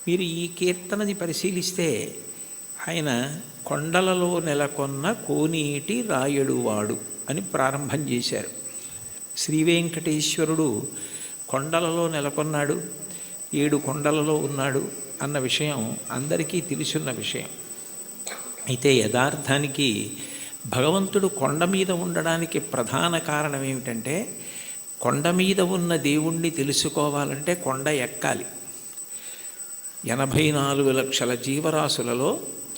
మీరు ఈ కీర్తనని పరిశీలిస్తే ఆయన కొండలలో నెలకొన్న కోనేటి రాయడువాడు అని ప్రారంభం చేశారు. శ్రీ వెంకటేశ్వరుడు కొండలలో నెలకొన్నాడు, 7 కొండలలో ఉన్నాడు అన్న విషయం అందరికీ తెలుసున్న విషయం. అయితే యథార్థానికి భగవంతుడు కొండ మీద ఉండడానికి ప్రధాన కారణం ఏమిటంటే, కొండ మీద ఉన్న దేవుణ్ణి తెలుసుకోవాలంటే కొండ ఎక్కాలి. 84 లక్షల జీవరాశులలో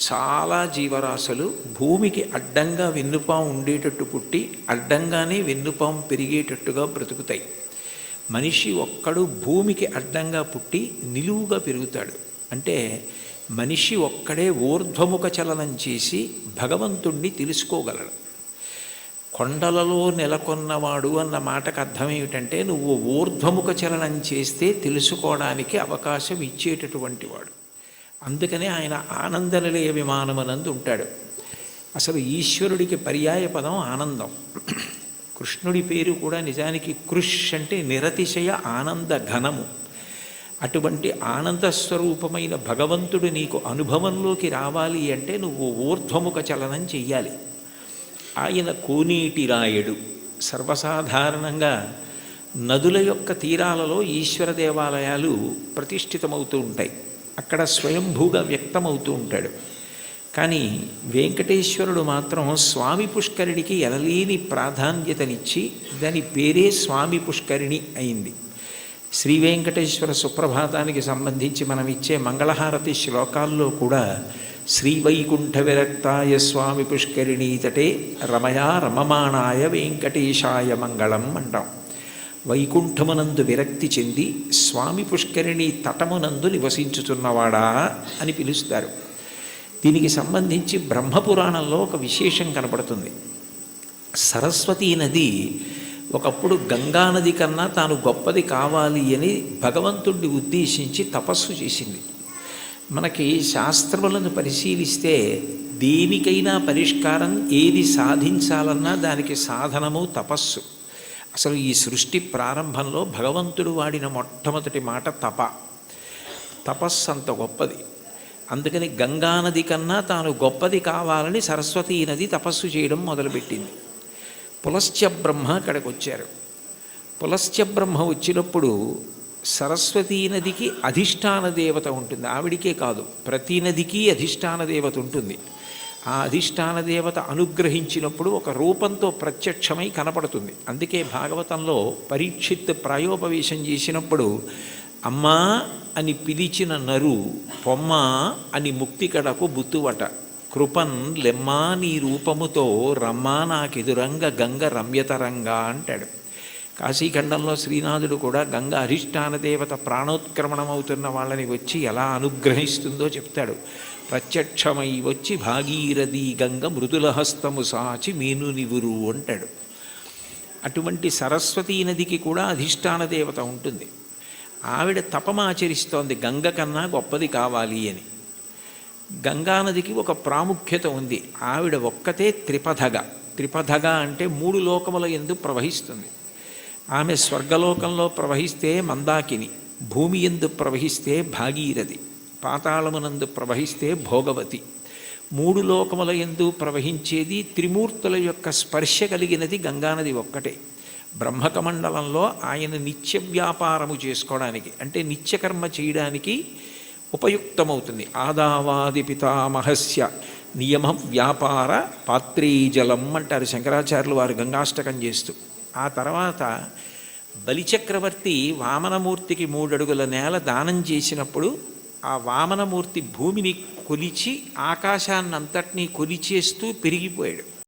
చాలా జీవరాశులు భూమికి అడ్డంగా వెన్నుపాము ఉండేటట్టు పుట్టి అడ్డంగానే వెన్నుపాము పెరిగేటట్టుగా బ్రతుకుతాయి. మనిషి ఒక్కడు భూమికి అడ్డంగా పుట్టి నిలువుగా పెరుగుతాడు. అంటే మనిషి ఒక్కడే ఊర్ధ్వముఖ చలనం చేసి భగవంతుణ్ణి తెలుసుకోగలడు. కొండలలో నెలకొన్నవాడు అన్న మాటకు అర్థం ఏమిటంటే, నువ్వు ఊర్ధ్వముఖ చలనం చేస్తే తెలుసుకోవడానికి అవకాశం ఇచ్చేటటువంటి వాడు. అందుకనే ఆయన ఆనందనిలయ విమానమనందు ఉంటాడు. అసలు ఈశ్వరుడికి పర్యాయ పదం ఆనందం. కృష్ణుడి పేరు కూడా నిజానికి కృష్ అంటే నిరతిశయ ఆనంద ఘనము. అటువంటి ఆనంద స్వరూపమైన భగవంతుడు నీకు అనుభవంలోకి రావాలి అంటే నువ్వు ఊర్ధ్వముఖ చలనం చెయ్యాలి. ఆయన కోనేటి రాయడు. సర్వసాధారణంగా నదుల యొక్క తీరాలలో ఈశ్వర దేవాలయాలు ప్రతిష్ఠితమవుతూ ఉంటాయి. అక్కడ స్వయంభూగా వ్యక్తమవుతూ ఉంటాడు. కానీ వెంకటేశ్వరుడు మాత్రం స్వామి పుష్కరిణికి ఎనలేని ప్రాధాన్యతనిచ్చి దాని పేరే స్వామి పుష్కరిణి అయింది. శ్రీ వెంకటేశ్వర సుప్రభాతానికి సంబంధించి మనం ఇచ్చే మంగళహారతి శ్లోకాల్లో కూడా శ్రీవైకుంఠ విరక్తాయ స్వామి పుష్కరిణీ తటే రమయా రమమాణాయ వెంకటేశాయ మంగళం అంటాం. వైకుంఠమునందు విరక్తి చెంది స్వామి పుష్కరిణి తటమునందు నివసించుతున్నవాడా అని పిలుస్తారు. దీనికి సంబంధించి బ్రహ్మపురాణంలో ఒక విశేషం కనపడుతుంది. సరస్వతీ నది ఒకప్పుడు గంగానది కన్నా తాను గొప్పది కావాలి అని భగవంతుడిని ఉద్దేశించి తపస్సు చేసింది. మనకి శాస్త్రములను పరిశీలిస్తే దేనికైనా పరిష్కారం ఏది సాధించాలన్నా దానికి సాధనము తపస్సు. అసలు ఈ సృష్టి ప్రారంభంలో భగవంతుడు వాడిన మొట్టమొదటి మాట తపస్సు అంత గొప్పది. అందుకని గంగానది కన్నా తాను గొప్పది కావాలని సరస్వతీ నది తపస్సు చేయడం మొదలుపెట్టింది. పులస్త్య బ్రహ్మ అక్కడికి వచ్చారు. పులస్త్య బ్రహ్మ వచ్చినప్పుడు సరస్వతీ నదికి అధిష్టాన దేవత ఉంటుంది. ఆవిడికే కాదు, ప్రతి నదికి అధిష్టాన దేవత ఉంటుంది. ఆ అధిష్టాన దేవత అనుగ్రహించినప్పుడు ఒక రూపంతో ప్రత్యక్షమై కనపడుతుంది. అందుకే భాగవతంలో పరీక్షిత్ ప్రాయోపవేశం చేసినప్పుడు అమ్మా అని పిలిచిన నరు పొమ్మ అని ముక్తి కడకు బుత్తువట, కృపన్ లెమ్మా నీ రూపముతో రమ్మా నాకెదురంగ గంగ రమ్యతరంగా అంటాడు. కాశీఖండంలో శ్రీనాథుడు కూడా గంగ అధిష్టాన దేవత ప్రాణోత్క్రమణమవుతున్న వాళ్ళని వచ్చి ఎలా అనుగ్రహిస్తుందో చెప్తాడు. ప్రత్యక్షమై వచ్చి భాగీరథి గంగ మృదులహస్తము సాచి మీను నివురు అంటాడు. అటువంటి సరస్వతీ నదికి కూడా అధిష్టాన దేవత ఉంటుంది. ఆవిడ తపమాచరిస్తోంది గంగ కన్నా గొప్పది కావాలి అని. గంగానదికి ఒక ప్రాముఖ్యత ఉంది. ఆవిడ ఒక్కతే త్రిపథగా అంటే 3 లోకముల యందు ప్రవహిస్తుంది. ఆమె స్వర్గలోకంలో ప్రవహిస్తే మందాకిని, భూమి యందు ప్రవహిస్తే భాగీరథి, పాతాళమునందు ప్రవహిస్తే భోగవతి. 3 లోకముల యందు ప్రవహించేది త్రిమూర్తుల యొక్క స్పర్శ కలిగినది గంగానది ఒక్కటే. బ్రహ్మకమండలంలో ఆయన నిత్య వ్యాపారము చేసుకోవడానికి అంటే నిత్యకర్మ చేయడానికి ఉపయుక్తమవుతుంది. ఆదావాది పితామహస్య నియమ వ్యాపార పాత్రీజలం అంటారు శంకరాచార్యులు వారు గంగాష్టకం చేస్తూ. ఆ తర్వాత బలిచక్రవర్తి వామనమూర్తికి 3 అడుగుల నేల దానం చేసినప్పుడు ఆ వామనమూర్తి భూమిని కొలిచి ఆకాశాన్నంతటినీ కొలిచేస్తూ పెరిగిపోయాడు.